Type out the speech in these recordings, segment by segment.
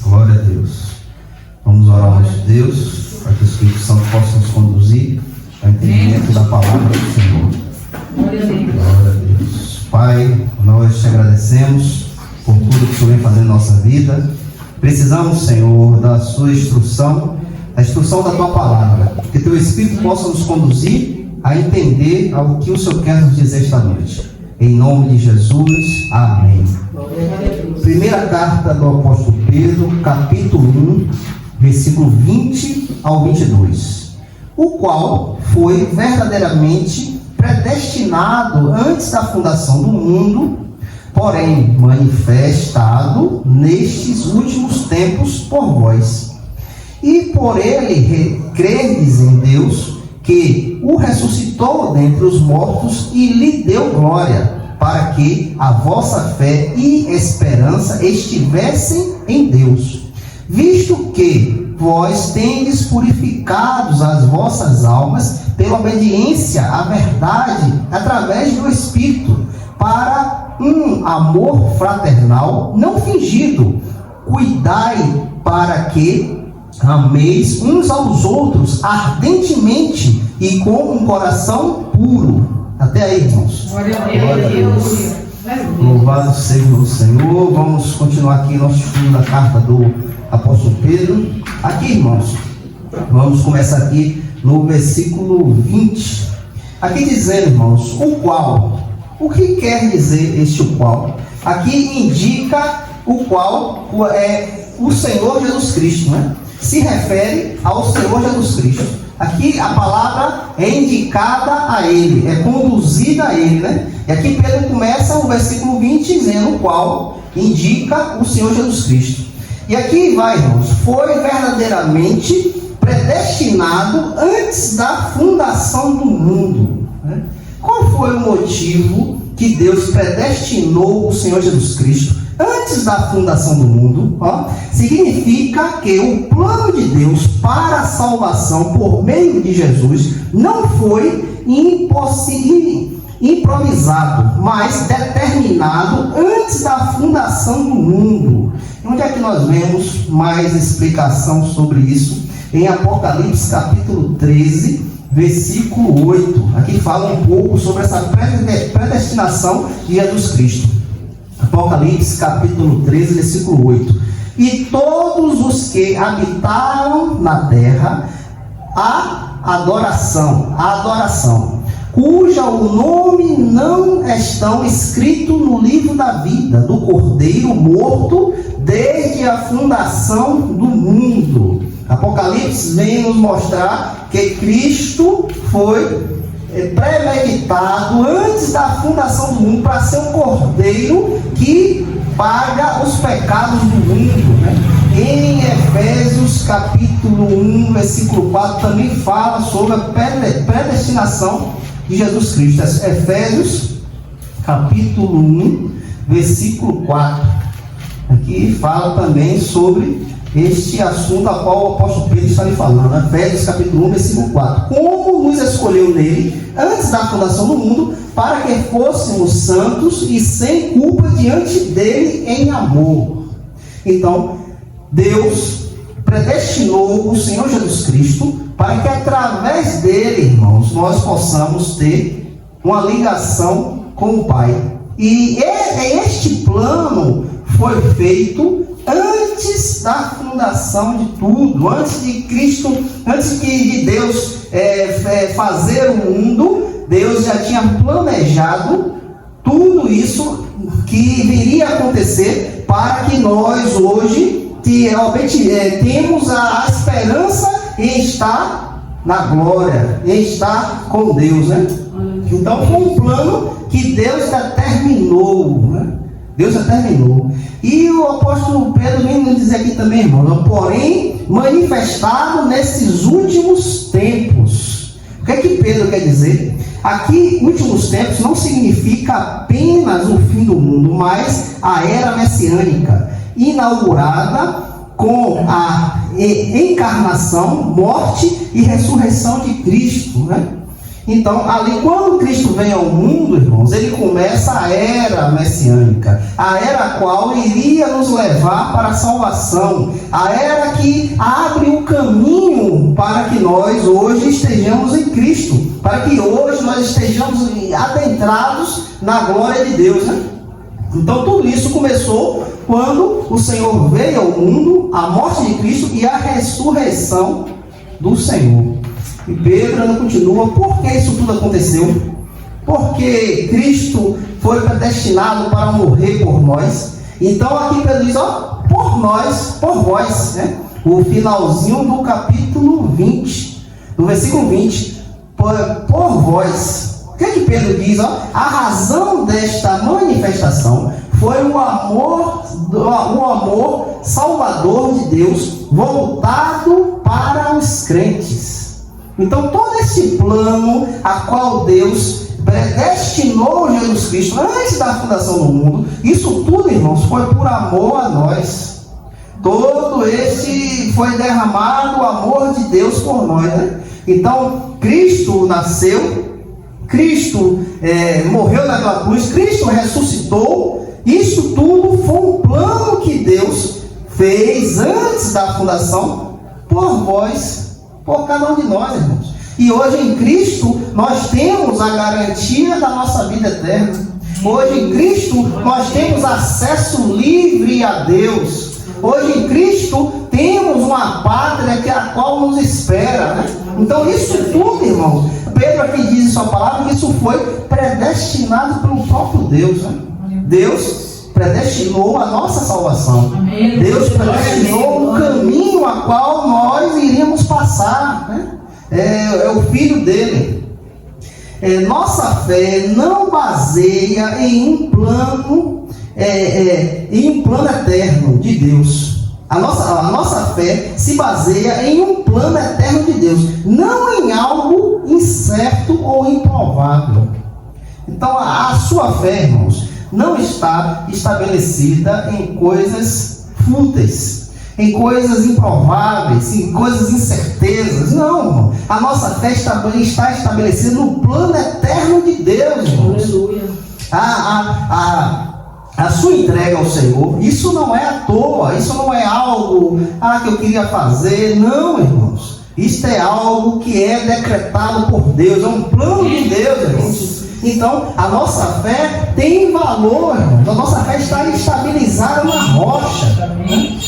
Glória a Deus. Vamos orar ao nosso Deus, para que o Espírito Santo possa nos conduzir ao entendimento da palavra do Senhor. Glória a Deus. Glória a Deus. Pai, nós te agradecemos por tudo que o Senhor vem fazendo na nossa vida. Precisamos, Senhor, da sua instrução, a instrução da tua palavra, que teu Espírito possa nos conduzir a entender ao que o Senhor quer nos dizer esta noite. Em nome de Jesus, amém. Primeira carta do apóstolo Pedro, capítulo 1, versículo 20 ao 22. O qual foi verdadeiramente predestinado antes da fundação do mundo, porém manifestado nestes últimos tempos por vós. E por ele credes em Deus, que o ressuscitou dentre os mortos e lhe deu glória, para que a vossa fé e esperança estivessem em Deus. Visto que vós tendes purificados as vossas almas pela obediência à verdade através do Espírito, para um amor fraternal não fingido. Cuidai para que ameis uns aos outros ardentemente e com um coração puro. Até aí, irmãos. Glória a Deus. Louvado seja o Senhor. Vamos continuar aqui nosso estudo da carta do apóstolo Pedro. Aqui, irmãos, vamos começar aqui no versículo 20. Aqui dizendo, irmãos, o qual. O que quer dizer este o qual? Aqui indica o qual é o Senhor Jesus Cristo, né? Se refere ao Senhor Jesus Cristo. Aqui a palavra é indicada a Ele, é conduzida a Ele, né? E aqui Pedro começa o versículo 20 dizendo o qual indica o Senhor Jesus Cristo. E aqui vai, irmãos, foi verdadeiramente predestinado antes da fundação do mundo, né? Qual foi o motivo que Deus predestinou o Senhor Jesus Cristo antes da fundação do mundo? Significa que o plano de Deus para a salvação por meio de Jesus não foi improvisado, mas determinado antes da fundação do mundo. Onde é que nós vemos mais explicação sobre isso? Em Apocalipse capítulo 13, versículo 8. Aqui fala um pouco sobre essa predestinação de Jesus Cristo. Apocalipse capítulo 13, versículo 8. E todos os que habitaram na terra, a adoração, cuja o nome não estão escrito no livro da vida do Cordeiro morto desde a fundação do mundo. Apocalipse vem nos mostrar que Cristo foi premeditado antes da fundação do mundo para ser um cordeiro que paga os pecados do mundo, né? Em Efésios capítulo 1, versículo 4 também fala sobre a predestinação de Jesus Cristo. Efésios capítulo 1, versículo 4. Aqui fala também sobre este assunto a qual o apóstolo Pedro está lhe falando, né? Efésios capítulo 1, versículo 4. Como nos escolheu nele, antes da fundação do mundo, para que fôssemos santos e sem culpa diante dele em amor. Então, Deus predestinou o Senhor Jesus Cristo para que através dele, irmãos, nós possamos ter uma ligação com o Pai. E este plano foi feito antes da fundação de tudo, antes de Cristo, antes de Deus fazer o mundo. Deus já tinha planejado tudo isso que viria a acontecer para que nós hoje temos a esperança em estar na glória, em estar com Deus, né? Então foi um plano que Deus determinou, né? Deus determinou. E o apóstolo Pedro vem nos dizer aqui também, irmão, porém manifestado nesses últimos tempos. O que é que Pedro quer dizer? Aqui, últimos tempos não significa apenas o fim do mundo, mas a era messiânica, inaugurada com a encarnação, morte e ressurreição de Cristo, né? Então, ali, quando Cristo vem ao mundo, irmãos, ele começa a era messiânica, a era a qual iria nos levar para a salvação, a era que abre o caminho para que nós hoje estejamos em Cristo, para que hoje nós estejamos adentrados na glória de Deus, né? Então, tudo isso começou quando o Senhor veio ao mundo, a morte de Cristo e a ressurreição do Senhor. E Pedro ainda continua, por que isso tudo aconteceu? Porque Cristo foi predestinado para morrer por nós. Então aqui Pedro diz, por nós, por vós, né? O finalzinho do capítulo 20, no versículo 20, por vós. O que é que Pedro diz? A razão desta manifestação foi o amor salvador de Deus voltado para os crentes. Então todo esse plano a qual Deus predestinou Jesus Cristo antes da fundação do mundo, isso tudo, irmãos, foi por amor a nós. Todo esse foi derramado o amor de Deus por nós, né? Então Cristo nasceu, Cristo morreu naquela cruz, Cristo ressuscitou. Isso tudo foi um plano que Deus fez antes da fundação por vós, por cada um de nós, irmãos. E hoje em Cristo nós temos a garantia da nossa vida eterna. Hoje em Cristo nós temos acesso livre a Deus. Hoje em Cristo temos uma pátria que a qual nos espera, né? Então isso tudo, irmãos, Pedro aqui diz em sua palavra que isso foi predestinado pelo próprio Deus, né? Deus predestinou a nossa salvação. Deus predestinou o caminho a qual nós iríamos passar, né? É o Filho dele. Nossa fé não baseia em um plano eterno de Deus. A nossa fé se baseia em um plano eterno de Deus, não em algo incerto ou improvável. Então a sua fé, irmãos, não está estabelecida em coisas fúteis, em coisas improváveis, em coisas incertezas. Não, irmão. A nossa fé está estabelecida no plano eterno de Deus, irmãos. Aleluia. A sua entrega ao Senhor, isso não é à toa, isso não é algo que eu queria fazer. Não, irmãos. Isto é algo que é decretado por Deus, é um plano de Deus, irmãos. Então, a nossa fé tem valor, irmãos. A nossa fé está estabilizada na rocha.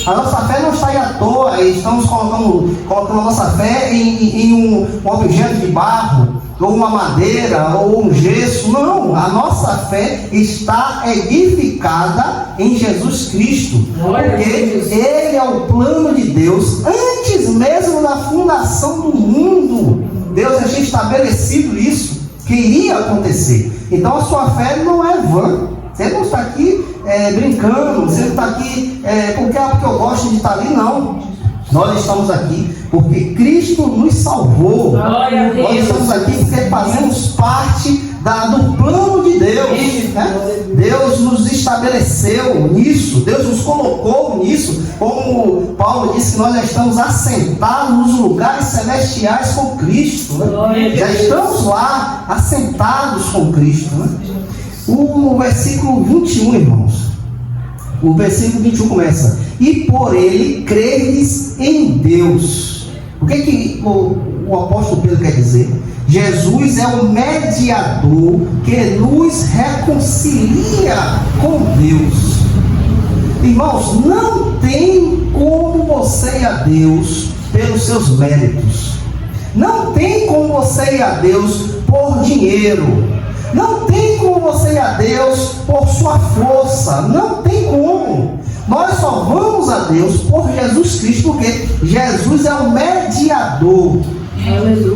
A nossa fé não está aí à toa. Estamos colocando a nossa fé em um objeto de barro, ou uma madeira, ou um gesso. Não, a nossa fé está edificada em Jesus Cristo. Porque Ele é o plano de Deus antes mesmo da fundação do mundo. Deus já tinha estabelecido isso, que iria acontecer. Então a sua fé não é vã. Você não está aqui brincando, você não está aqui porque eu gosto de estar ali, não. Nós estamos aqui porque Cristo nos salvou. Nós estamos aqui porque fazemos parte do plano de Deus, né? Deus nos estabeleceu nisso, Deus nos colocou nisso. Como Paulo disse, que nós já estamos assentados nos lugares celestiais com Cristo, né? Já estamos lá assentados com Cristo, né? O versículo 21, irmãos, o versículo 21 começa: e por ele credes em Deus. O que o apóstolo Pedro quer dizer? Jesus é o mediador que nos reconcilia com Deus. Irmãos, não tem como você ir a Deus pelos seus méritos. Não tem como você ir a Deus por dinheiro. Não tem como você ir a Deus por sua força. Não tem como. Nós só vamos a Deus por Jesus Cristo, porque Jesus é o mediador.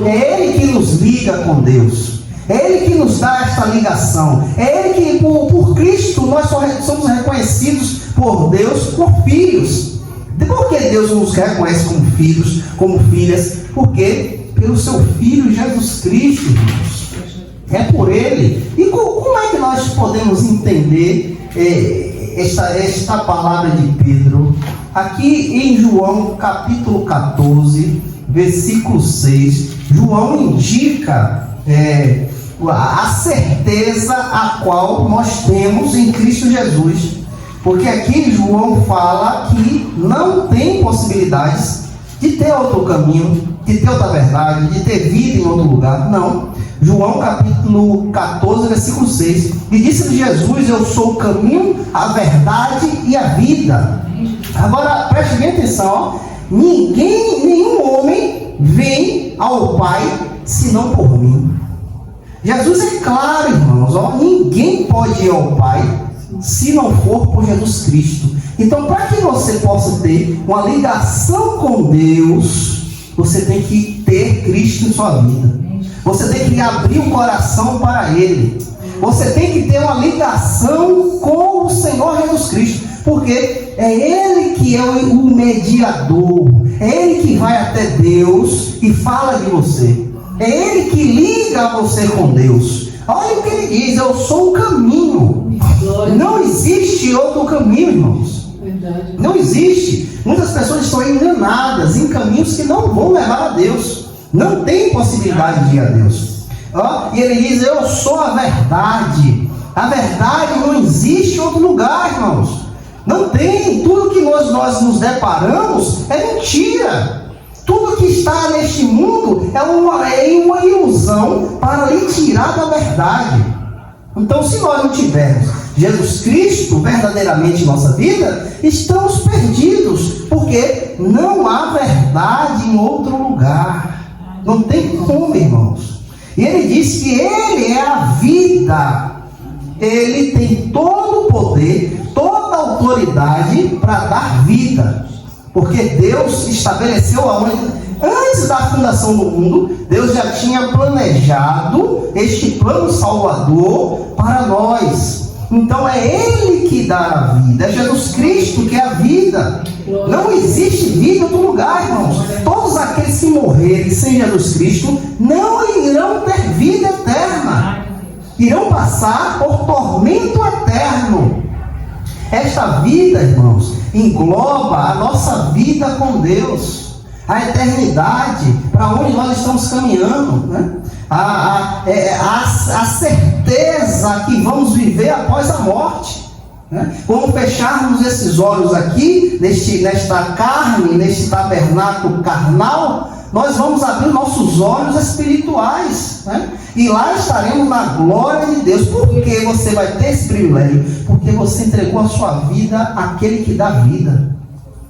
É Ele que nos liga com Deus. É Ele que nos dá esta ligação. É Ele que, por Cristo, nós somos reconhecidos por Deus por filhos. Por que Deus nos reconhece como filhos, como filhas? Porque pelo seu Filho Jesus Cristo, irmãos. É por Ele. E como é que nós podemos entender esta palavra de Pedro? Aqui em João capítulo 14, versículo 6, João indica a certeza a qual nós temos em Cristo Jesus. Porque aqui João fala que não tem possibilidades de ter outro caminho, de ter outra verdade, de ter vida em outro lugar. Não. João capítulo 14, versículo 6. E disse-lhe Jesus: eu sou o caminho, a verdade e a vida. Agora, preste bem atenção, ó. Nenhum homem vem ao Pai senão por mim. Jesus é claro, irmãos, ó. Ninguém pode ir ao Pai se não for por Jesus Cristo. Então, para que você possa ter uma ligação com Deus, você tem que ter Cristo em sua vida. Você tem que abrir o coração para Ele. Você tem que ter uma ligação com o Senhor Jesus Cristo. Porque é Ele que é o mediador. É Ele que vai até Deus e fala de você. É Ele que liga você com Deus. Olha o que Ele diz: eu sou o caminho. Não existe outro caminho, irmãos. Verdade. Não existe. Muitas pessoas estão enganadas em caminhos que não vão levar a Deus. Não tem possibilidade de ir a Deus. E Ele diz: eu sou a verdade. A verdade não existe em outro lugar, irmãos. Não tem. Tudo que nós nos deparamos é mentira. Tudo que está neste mundo é uma ilusão para lhe tirar da verdade. Então, se nós não tivermos Jesus Cristo verdadeiramente em nossa vida, estamos perdidos, porque não há verdade em outro lugar. Não tem como, irmãos. E Ele diz que Ele é a vida. Ele tem todo o poder, toda a autoridade para dar vida. Porque Deus estabeleceu antes da fundação do mundo, Deus já tinha planejado este plano salvador para nós. Então é Ele que dá a vida, é Jesus Cristo que é a vida. Não existe vida em outro lugar, irmãos. Todos aqueles que morrerem sem Jesus Cristo não irão ter vida eterna. Irão passar por tormento eterno. Esta vida, irmãos, engloba a nossa vida com Deus, a eternidade, para onde nós estamos caminhando, né? A certeza que vamos viver após a morte, né? Quando fecharmos esses olhos aqui, nesta carne, neste tabernáculo carnal, nós vamos abrir nossos olhos espirituais, né? E lá estaremos na glória de Deus. Por que você vai ter esse privilégio? Porque você entregou a sua vida àquele que dá vida.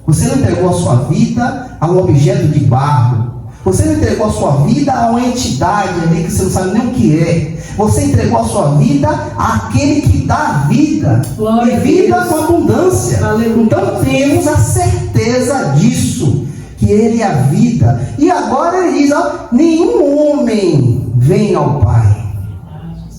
Você não entregou a sua vida a um objeto de barro. Você não entregou a sua vida a uma entidade ali que você não sabe nem o que é. Você entregou a sua vida àquele que dá vida. Glória e vida com abundância. Aleluia. Então temos a certeza disso, que Ele é a vida. E agora Ele diz: nenhum homem vem ao Pai.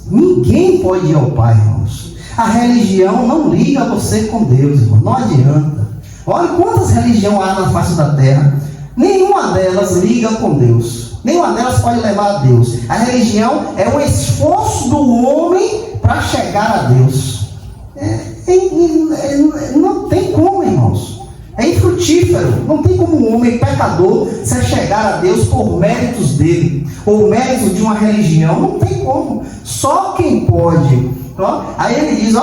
Ninguém pode ir ao Pai, irmãos. A religião não liga você com Deus, irmão. Não adianta. Olha quantas religiões há na face da terra. Nenhuma delas liga com Deus. Nenhuma delas pode levar a Deus. A religião é um esforço do homem para chegar a Deus. Não tem como, irmãos. É infrutífero. Não tem como um homem pecador se chegar a Deus por méritos dele, ou méritos de uma religião. Não tem como. Só quem pode. Aí ele diz: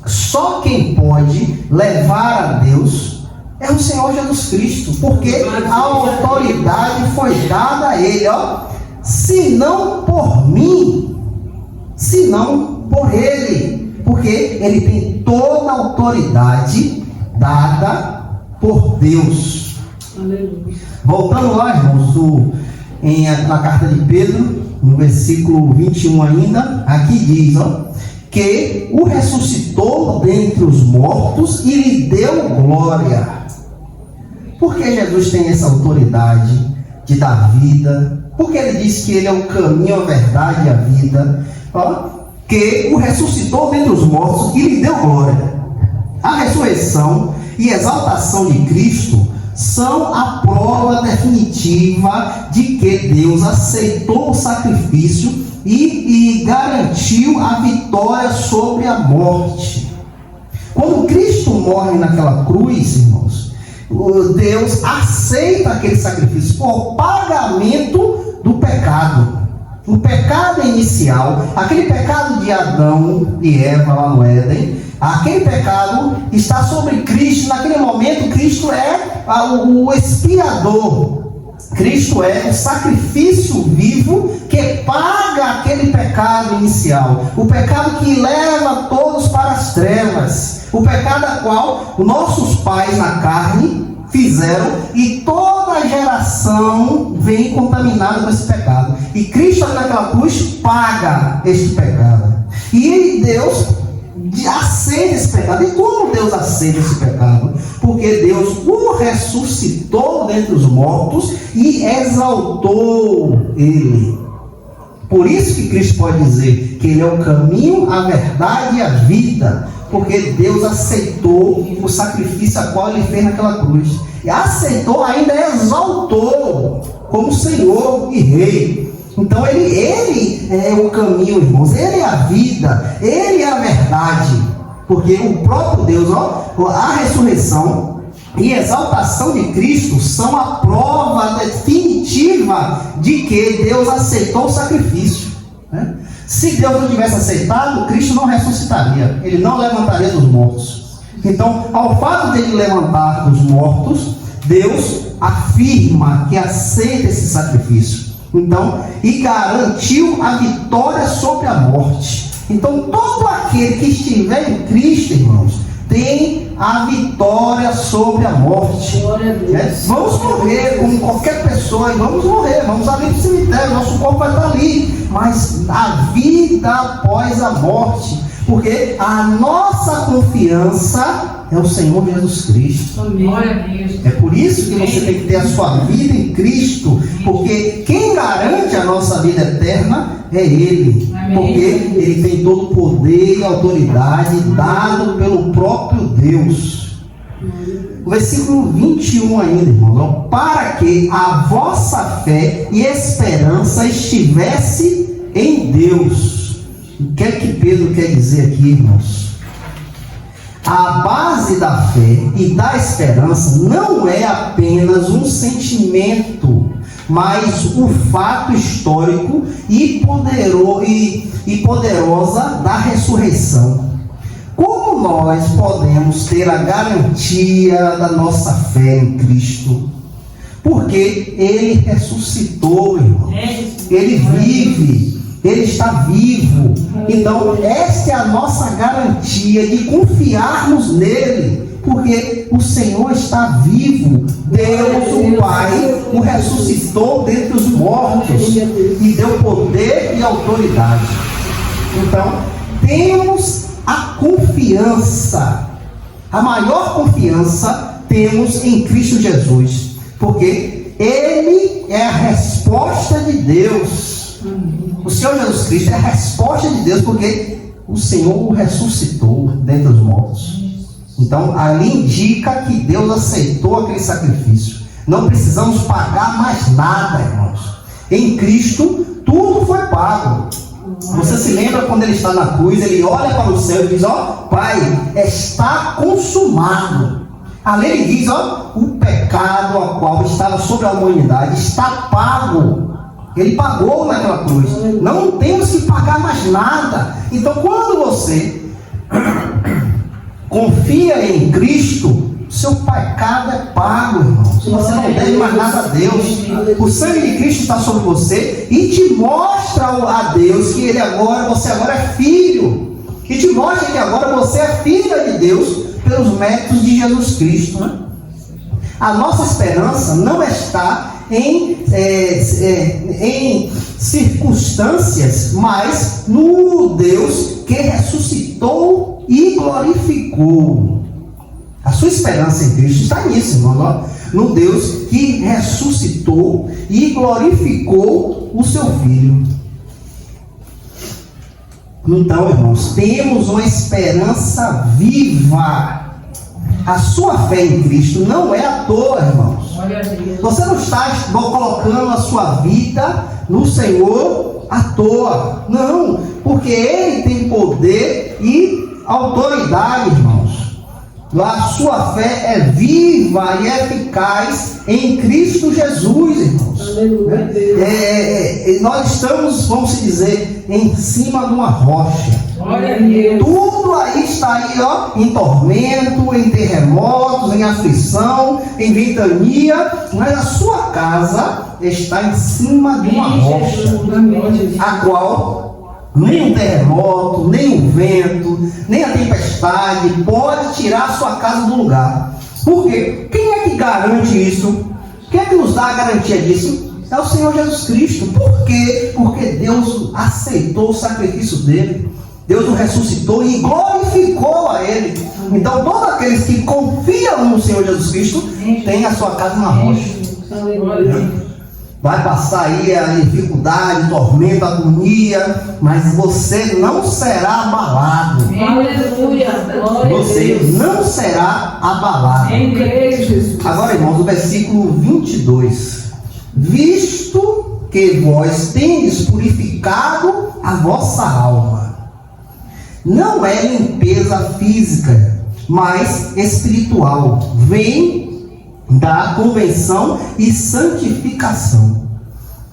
só quem pode levar a Deus é o Senhor Jesus Cristo, porque a autoridade foi dada a Ele, se não por mim, se não por Ele, porque Ele tem toda a autoridade dada por Deus. Aleluia. Voltando lá, irmãos, na carta de Pedro, no versículo 21 ainda, aqui diz, que o ressuscitou dentre os mortos e lhe deu glória. Por que Jesus tem essa autoridade de dar vida? Porque Ele diz que Ele é o caminho, a verdade e a vida. Que o ressuscitou dentre os mortos e lhe deu glória. A ressurreição e exaltação de Cristo são a prova definitiva de que Deus aceitou o sacrifício e garantiu a vitória sobre a morte. Quando Cristo morre naquela cruz, irmãos, Deus aceita aquele sacrifício por pagamento do pecado. O pecado inicial, aquele pecado de Adão e Eva lá no Éden, aquele pecado está sobre Cristo. Naquele momento, Cristo é o expiador. Cristo é o sacrifício vivo que paga aquele pecado inicial. O pecado que leva todos para as trevas. O pecado a qual nossos pais na carne fizeram, e toda a geração vem contaminada com esse pecado. E Cristo naquela cruz paga este pecado. E Deus aceita esse pecado. E como Deus aceita esse pecado? Porque Deus o ressuscitou dentre os mortos e exaltou ele. Por isso que Cristo pode dizer que ele é o caminho, a verdade e a vida. Porque Deus aceitou o sacrifício a qual ele fez naquela cruz. E aceitou, ainda exaltou como Senhor e Rei. Então ele é o caminho, irmãos. Ele é a vida. Ele é a verdade. Porque o próprio Deus, a ressurreição e exaltação de Cristo são a prova definitiva de que Deus aceitou o sacrifício, né? Se Deus não tivesse aceitado, Cristo não ressuscitaria, ele não levantaria dos mortos. Então, ao fato de ele levantar dos mortos, Deus afirma que aceita esse sacrifício. Então, e garantiu a vitória sobre a morte. Então, todo aquele que estiver em Cristo, irmãos, tem a vitória sobre a morte. Vamos morrer como qualquer pessoa, e vamos morrer, vamos ali para o cemitério, nosso corpo vai estar ali, mas a vida após a morte, porque a nossa confiança é o Senhor Jesus Cristo. É por isso que você tem que ter a sua vida em Cristo, porque quem garante a nossa vida eterna é Ele, porque Ele tem todo o poder e autoridade dado pelo próprio Deus. O versículo 21 ainda, irmão, para que a vossa fé e esperança estivesse em Deus. O que é que Pedro quer dizer aqui, irmãos? A base da fé e da esperança não é apenas um sentimento, mas o fato histórico e poderosa da ressurreição. Como nós podemos ter a garantia da nossa fé em Cristo? Porque Ele ressuscitou, irmão. Ele vive, Ele está vivo. Então, esta é a nossa garantia de confiarmos nele. Porque o Senhor está vivo. Deus, o Pai, o ressuscitou dentre os mortos e deu poder e autoridade. Então, temos a confiança, a maior confiança temos em Cristo Jesus, porque Ele é a resposta de Deus. O Senhor Jesus Cristo é a resposta de Deus, porque o Senhor o ressuscitou dentre os mortos. Então, ali indica que Deus aceitou aquele sacrifício. Não precisamos pagar mais nada, irmãos. Em Cristo, tudo foi pago. Você se lembra quando ele está na cruz, ele olha para o céu e diz, Pai, está consumado. Ali ele diz, o pecado a qual estava sobre a humanidade está pago. Ele pagou naquela cruz. Não temos que pagar mais nada. Então, quando você confia em Cristo, seu pecado é pago, irmãos. Você não deve mais nada a Deus. O sangue de Cristo está sobre você e te mostra a Deus que você agora é filho. E te mostra que agora você é filha de Deus pelos méritos de Jesus Cristo, né? A nossa esperança não está em circunstâncias, mas no Deus que ressuscitou e glorificou. A sua esperança em Cristo está nisso, irmão, no Deus que ressuscitou e glorificou o seu Filho. Então, irmãos, temos uma esperança viva. A sua fé em Cristo não é à toa, irmãos. Você não está colocando a sua vida no Senhor à toa. Não, porque Ele tem poder e autoridade, irmãos. A sua fé é viva e eficaz em Cristo Jesus, irmãos. Nós estamos, vamos dizer, em cima de uma rocha. Glória a Deus. Tudo aí está aí, ó, em tormento, em terremotos, em aflição, em ventania, mas a sua casa está em cima de uma rocha, a qual nem o terremoto, nem o vento, nem a tempestade pode tirar a sua casa do lugar. Por quê? Quem é que garante isso? Quem é que nos dá a garantia disso? É o Senhor Jesus Cristo. Por quê? Porque Deus aceitou o sacrifício dele. Deus o ressuscitou e glorificou a ele. Então todos aqueles que confiam no Senhor Jesus Cristo têm a sua casa na rocha. Vai passar aí a dificuldade, tormento, agonia, mas você não será abalado. Aleluia. Você não será abalado. Agora, irmãos, o versículo 22. Visto que vós tendes purificado a vossa alma. Não é limpeza física, mas espiritual. Vem da convenção e santificação.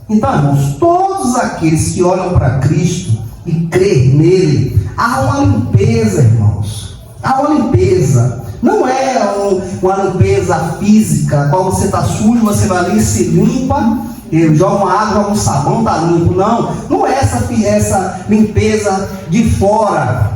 Então, irmãos, todos aqueles que olham para Cristo e creem nele, há uma limpeza, irmãos. Há uma limpeza. Não é uma limpeza física, qual você está sujo, você vai ali e se limpa, joga uma água, joga um sabão, está limpo. Não é essa limpeza de fora,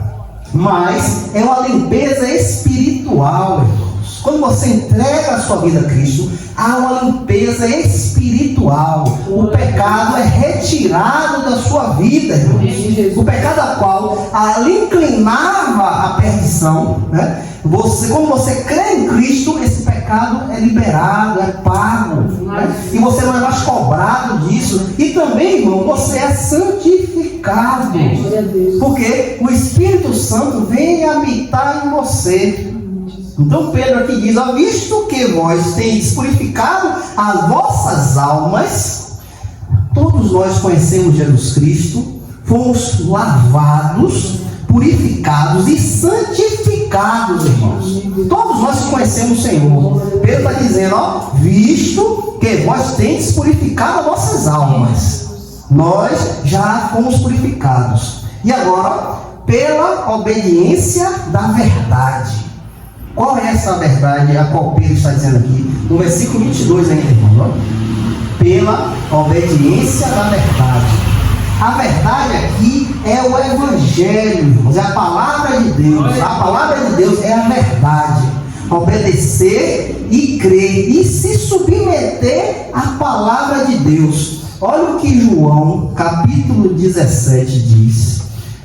mas é uma limpeza espiritual, irmãos. Quando você entrega a sua vida a Cristo, há uma limpeza espiritual. O pecado é retirado da sua vida, irmãos. O pecado a qual lhe inclinava a perdição, né? Quando você crê em Cristo, esse pecado é liberado, é pago, né? E você não é mais cobrado disso. E também, irmão, você é santificado, porque o Espírito Santo vem habitar em você. Então Pedro aqui diz, ó, visto que vós tendes purificado as vossas almas, todos nós conhecemos Jesus Cristo, fomos lavados, purificados e santificados, irmãos. Todos nós conhecemos o Senhor. Pedro está dizendo, ó, visto que vós tendes purificado as vossas almas, nós já fomos purificados. E agora, pela obediência da verdade. Qual é essa verdade a qual Pedro está dizendo aqui? No versículo 22 ainda, irmão. Pela obediência da verdade. A verdade aqui é o Evangelho, irmãos. É a palavra de Deus. A palavra de Deus é a verdade. Obedecer e crer e se submeter à palavra de Deus. Olha o que João, capítulo 17 diz.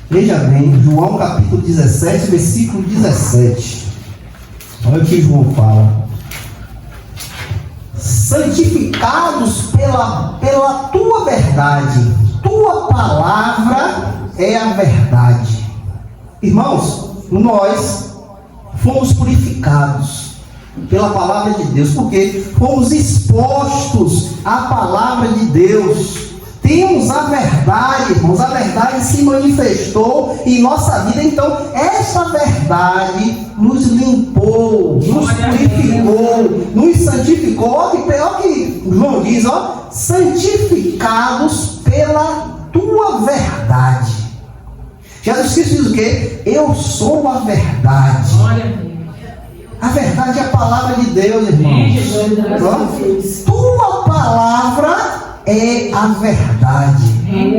Veja bem, João capítulo 17, versículo 17. Olha o que João fala. Santificados pela tua verdade. Tua palavra é a verdade. Irmãos, nós fomos purificados pela palavra de Deus, porque fomos expostos à palavra de Deus. Temos a verdade, irmãos, a verdade se manifestou em nossa vida. Então, essa verdade nos limpou, nos purificou, nos santificou. Olha que João diz, ó, santificados pela tua verdade. Jesus Cristo diz o quê? Eu sou a verdade. A verdade é a palavra de Deus, irmãos. Tua palavra é a verdade.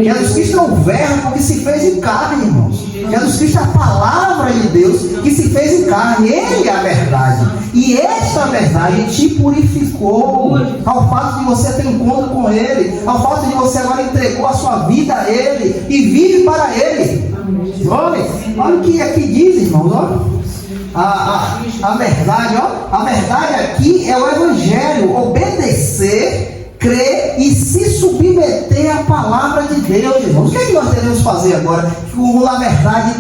Jesus Cristo é o verbo que se fez em carne, irmãos. Jesus Cristo é a palavra de Deus que se fez em carne. Ele é a verdade. E esta verdade te purificou ao fato de você ter encontro com Ele, ao fato de você agora entregou a sua vida a Ele e vive para Ele. Olha o que aqui diz, irmãos. Olha. A verdade, ó, a verdade aqui é o Evangelho. Obedecer, crer e se submeter à palavra de Deus, irmãos. O que é que nós devemos fazer agora? Como a verdade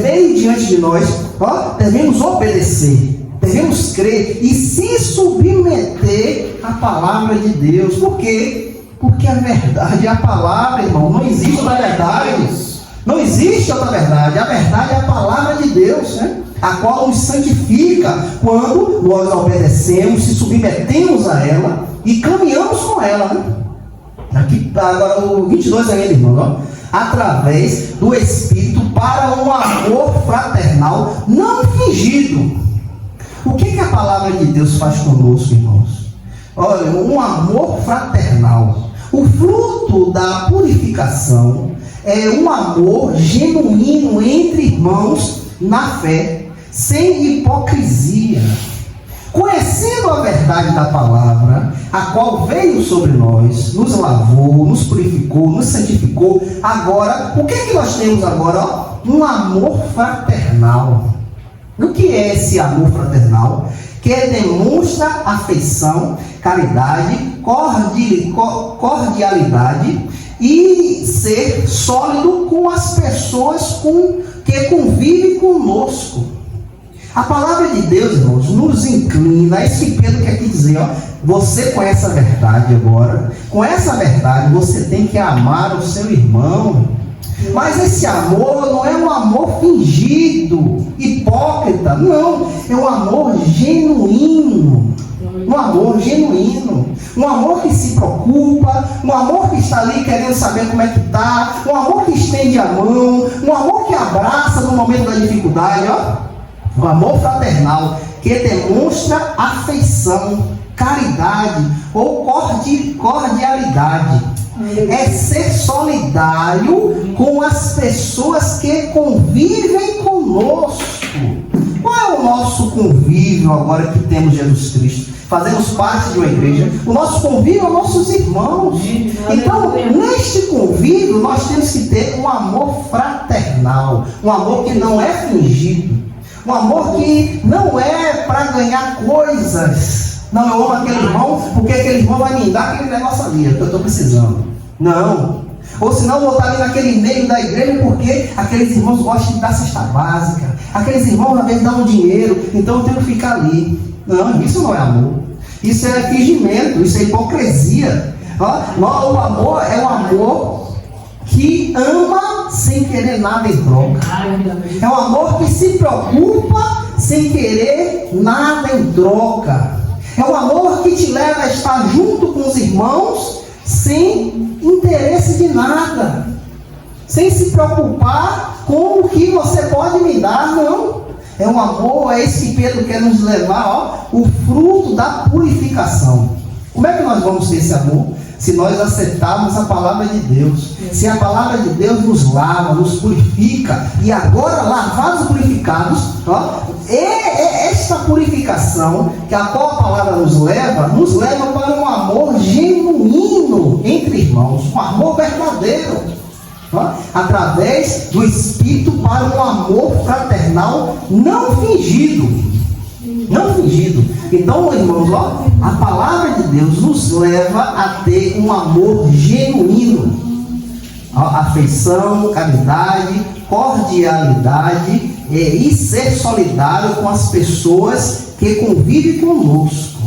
vem diante de nós, ó, devemos obedecer, devemos crer e se submeter à palavra de Deus. Por quê? Porque a verdade é a palavra, irmão. Não existe outra verdade. Não existe outra verdade. A verdade é a palavra de Deus, né? a qual nos santifica quando nós obedecemos, se submetemos a ela e caminhamos com ela, né? Aqui, agora o 22 ainda, irmão, ó. Através do Espírito para um amor fraternal não fingido. O que a palavra de Deus faz conosco, irmãos? Olha, um amor fraternal. O fruto da purificação é um amor genuíno entre irmãos na fé, sem hipocrisia. Conhecendo a verdade da palavra, a qual veio sobre nós, nos lavou, nos purificou, nos santificou. Agora, o que nós temos agora? Ó? Um amor fraternal. O que é esse amor fraternal? Que demonstra afeição, caridade, cordialidade e ser sólido com as pessoas que convivem conosco. A palavra de Deus, irmãos, nos inclina. Esse Pedro quer aqui dizer, ó, você conhece a verdade agora. Com essa verdade você tem que amar o seu irmão. Mas esse amor não é um amor fingido, hipócrita, não. É um amor genuíno. Um amor genuíno. Um amor que se preocupa. Um amor que está ali querendo saber como é que está. Um amor que estende a mão. Um amor que abraça no momento da dificuldade, ó. O amor fraternal que demonstra afeição, caridade ou cordialidade. É ser solidário com as pessoas que convivem conosco. Qual é o nosso convívio agora que temos Jesus Cristo? Fazemos parte de uma igreja. O nosso convívio é nossos irmãos. Então, neste convívio, nós temos que ter um amor fraternal. Um amor que não é fingido. Um amor que não é para ganhar coisas. Não, eu amo aquele irmão porque aquele irmão vai me dar aquele negócio ali que eu estou precisando. Não. Ou senão eu vou estar ali naquele meio da igreja porque aqueles irmãos gostam de dar cesta básica. Aqueles irmãos às vezes dão dinheiro, então eu tenho que ficar ali. Não, isso não é amor. Isso é fingimento, isso é hipocrisia. O amor é um amor que ama sem querer nada em troca. É um amor que se preocupa sem querer nada em troca. É um amor que te leva a estar junto com os irmãos sem interesse de nada. Sem se preocupar com o que você pode me dar, não. É um amor, é esse que Pedro quer nos levar, ó, o fruto da purificação. Como é que nós vamos ter esse amor? Se nós aceitarmos a palavra de Deus. Se a palavra de Deus nos lava, nos purifica. E agora, lavados e purificados, ó, esta purificação que a qual a palavra nos leva para um amor genuíno entre irmãos. Um amor verdadeiro. Ó, através do Espírito para um amor fraternal não fingido. Não fingido. Então, irmãos, ó, a palavra de Deus nos leva a ter um amor genuíno. Afeição, caridade, cordialidade e ser solidário com as pessoas que convivem conosco.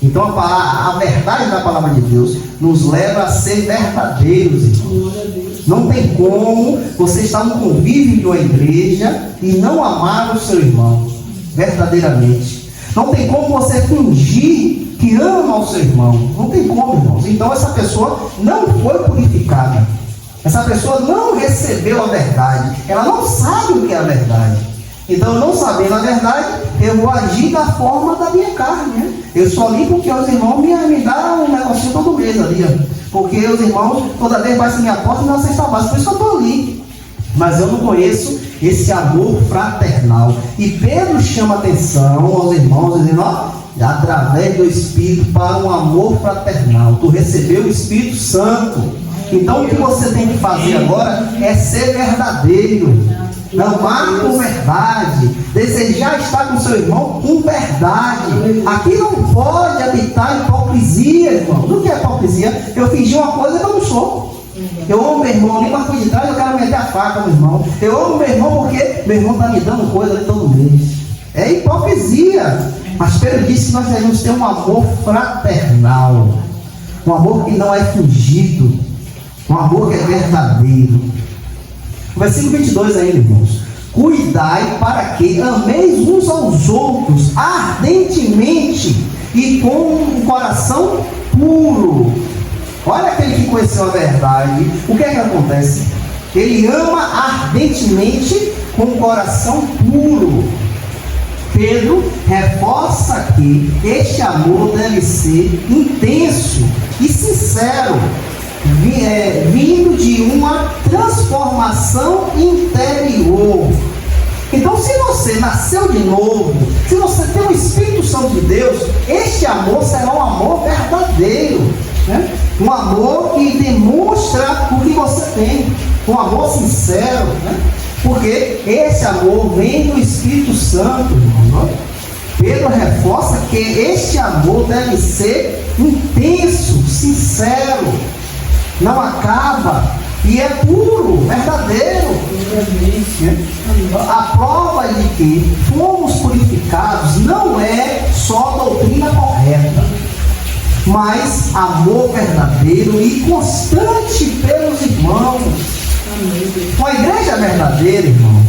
Então, a verdade da palavra de Deus nos leva a ser verdadeiros, irmãos. Não tem como você estar no convívio de uma igreja e não amar o seu irmão verdadeiramente. Não tem como você fingir que ama o seu irmão. Não tem como, irmãos. Então essa pessoa não foi purificada. Essa pessoa não recebeu a verdade. Ela não sabe o que é a verdade. Então, não sabendo a verdade, eu vou agir da forma da minha carne, né? Eu só li porque os irmãos me dão um negocinho todo mês ali, ó. Porque os irmãos toda vez batem minha porta e não cesta básica. Por isso que eu estou ali. Mas eu não conheço esse amor fraternal. E Pedro chama atenção aos irmãos, dizendo, ó, através do Espírito para um amor fraternal. Tu recebeu o Espírito Santo. Então o que você tem que fazer agora é ser verdadeiro. Amar com verdade. Desejar estar com seu irmão com verdade. Aqui não pode habitar hipocrisia, irmão. O que é hipocrisia? Eu fingi uma coisa que eu não sou. Eu amo meu irmão ali, mas por detrás eu quero meter a faca no irmão. Eu amo meu irmão porque meu irmão está me dando coisa ali todo mês. É hipocrisia. Mas Pedro disse que nós devemos ter um amor fraternal. Um amor que não é fingido. Um amor que é verdadeiro. O versículo 22 ainda, irmãos. Cuidai para que ameis uns aos outros ardentemente e com um coração puro. Olha aquele que conheceu a verdade. O que é que acontece? Ele ama ardentemente com um coração puro. Pedro reforça que este amor deve ser intenso e sincero, vindo de uma transformação interior. Então, se você nasceu de novo, se você tem o Espírito Santo de Deus, este amor será um amor verdadeiro, né? Um amor que demonstra o que você tem, um amor sincero, né? Porque esse amor vem do Espírito Santo, irmão. Pedro reforça que este amor deve ser intenso, sincero, não acaba e é puro, verdadeiro. A prova de que fomos purificados não é só doutrina correta, mas amor verdadeiro e constante pelos irmãos. Uma igreja verdadeira, irmãos,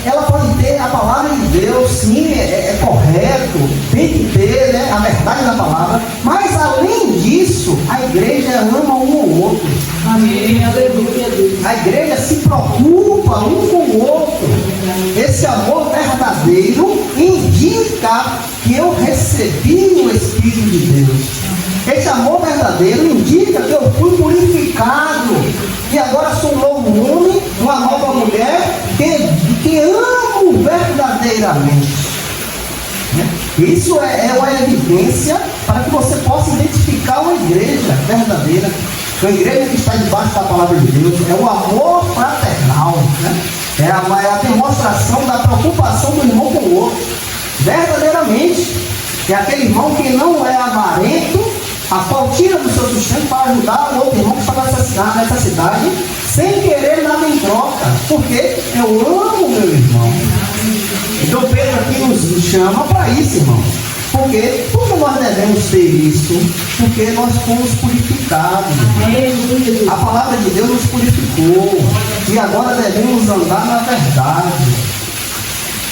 ela pode ter a palavra de Deus, sim, é correto, tem que ter, né, a verdade da palavra, mas além disso, a igreja ama um ao outro. Amém, aleluia, Deus. A igreja se preocupa um com o outro. Esse amor verdadeiro indica que eu recebi o Espírito de Deus. Esse amor verdadeiro indica que eu fui purificado e agora sou um novo homem, uma nova mulher que amo verdadeiramente. Isso é uma evidência para que você possa identificar uma igreja verdadeira, uma igreja que está debaixo da palavra de Deus. É o amor fraternal, né? É a demonstração da preocupação do irmão com o outro, verdadeiramente. É aquele irmão que não é avarento, a qual tira do seu sustento para ajudar o outro irmão que está na necessidade, sem querer nada em troca, porque eu amo meu irmão. Então Pedro aqui nos chama para isso, irmão. Porque nós devemos ter isso? Porque nós fomos purificados. A palavra de Deus nos purificou e agora devemos andar na verdade.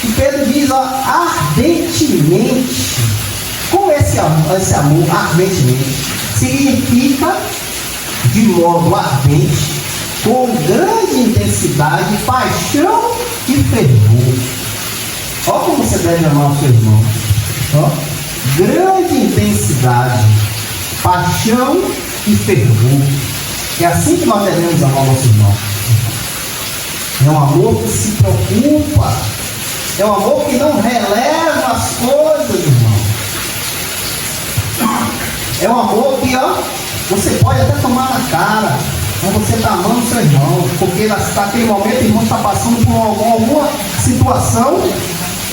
E Pedro diz, ó, ardentemente. Com esse amor ardentemente significa de modo ardente, com grande intensidade, paixão e fervor. Olha como você deve amar o seu irmão. Ó, grande intensidade, paixão e fervor. É assim que nós devemos amar o nosso irmão. É um amor que se preocupa. É um amor que não releva as coisas, irmão. É um amor que, ó, você pode até tomar na cara, mas você está amando seu irmão, porque naquele momento o irmão está passando por alguma situação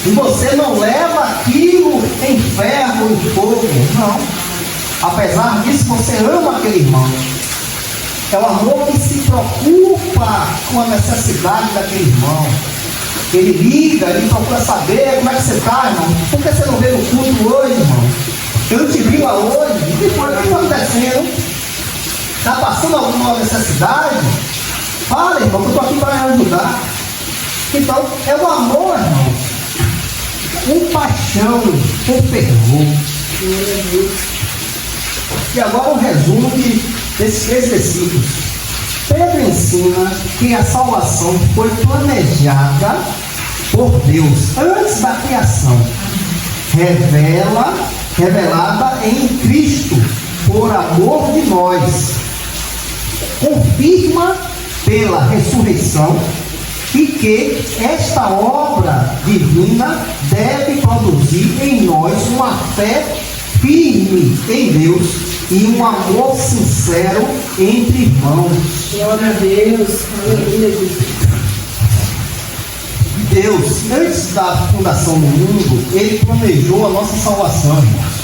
e você não leva aquilo em ferro, em fogo, não. Apesar disso, você ama aquele irmão. É um amor que se preocupa com a necessidade daquele irmão. Ele liga, ele procura saber como é que você está, irmão. Por que você não veio no culto hoje, irmão? Eu não te vi lá hoje. O que está acontecendo? Está passando alguma necessidade? Fala, irmão, que eu estou aqui para ajudar. Então, é o amor, irmão. Com paixão, com fervor. E agora um resumo desses 3 versículos. Pedro ensina que a salvação foi planejada por Deus antes da criação, revelada em Cristo por amor de nós, confirma pela ressurreição e que esta obra divina deve produzir em nós uma fé firme em Deus e um amor sincero entre irmãos. Glória a Deus. Aleluia. Deus, antes da fundação do mundo, Ele planejou a nossa salvação, irmãos.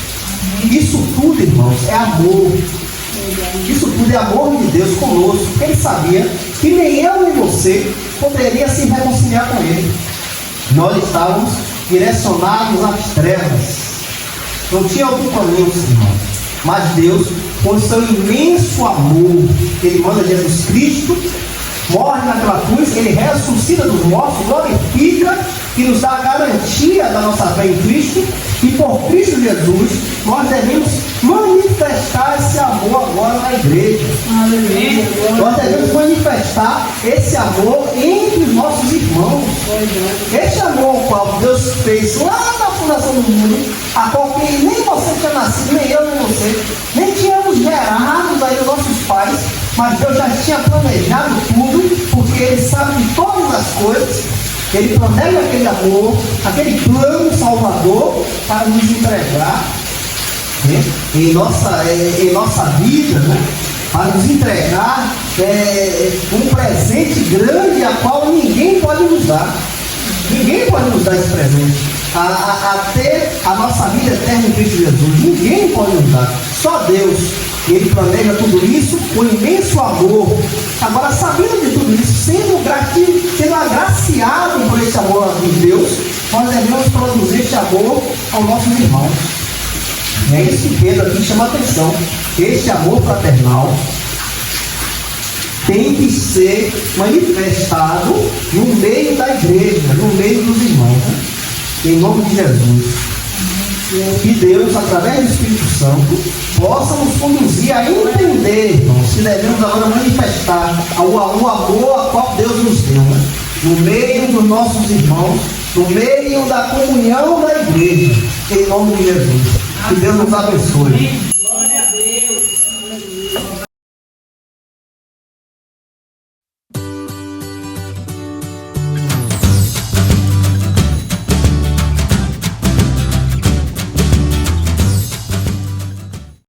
Isso tudo, irmãos, é amor. Isso tudo é amor de Deus conosco. Ele sabia que nem eu nem você poderia se reconciliar com Ele. Nós estávamos direcionados às trevas. Não tinha outro caminho, irmãos. Mas Deus, com seu imenso amor, Ele manda Jesus Cristo morre naquela cruz, ele ressuscita dos mortos, glorifica e nos dá a garantia da nossa fé em Cristo, e por Cristo Jesus nós devemos manifestar esse amor agora na igreja. Aleluia. Nós devemos manifestar esse amor entre os nossos irmãos. Esse amor ao qual Deus fez lá na fundação do mundo, a qual que nem você tinha nascido, nem eu, nem você, nem tínhamos gerado aí os nossos pais, mas Deus já tinha planejado tudo, porque Ele sabe de todas as coisas. Ele planeja aquele amor, aquele plano salvador para nos entregar, né, em nossa vida, né, para nos entregar um presente grande a qual ninguém pode nos dar. Ninguém pode nos dar esse presente. A ter a nossa vida eterna em Cristo Jesus. Ninguém pode nos dar. Só Deus. E Ele planeja tudo isso com imenso amor. Agora, sabendo de tudo isso, sendo agraciado por esse amor de Deus, nós devemos produzir esse amor aos nossos irmãos. É isso que Pedro aqui chama a atenção. Esse amor fraternal tem que ser manifestado no meio da igreja, no meio dos irmãos, né? Em nome de Jesus. Que Deus, através do Espírito Santo, possa nos conduzir a entender, irmãos, que devemos agora manifestar o amor a qual Deus nos deu, né? No meio dos nossos irmãos, no meio da comunhão da igreja, em nome de Jesus. Que Deus nos abençoe.